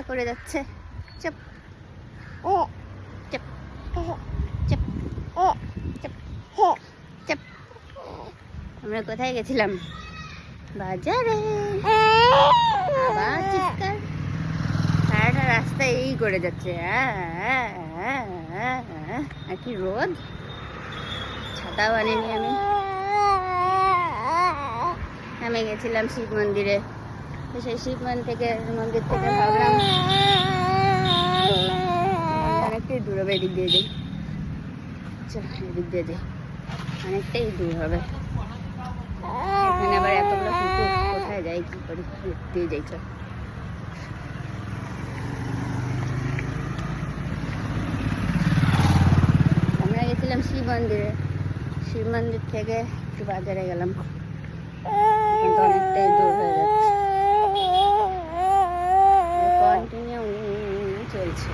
করে যাচ্ছে। চুপ চুপ চুপ চুপ চুপ। আমরা কোথায় গেছিলাম? বাজারে। আবার চিৎকার। সারাটা রাস্তা এই করে যাচ্ছে। আর কি রোদ, ছাতা বানিনি আমি গেছিলাম শিব মন্দিরে। তো সেই শিব মন্দির থেকে ভাবলাম অনেকটাই দূর হবে, এদিক দিয়ে যাই। চল এদিক দিয়ে যাই, অনেকটাই দূর হবে। এখানে আবার এতগুলো কুকুর, কোথায় যাই কি করি, দিয়ে যাই। চল আমরা গেছিলাম শিব মন্দিরে। শিব মন্দির থেকে একটু বাজারে গেলাম, কিন্তু অনেকটাই দূর হয়ে যাচ্ছে। কন্টিনিউ চলছে।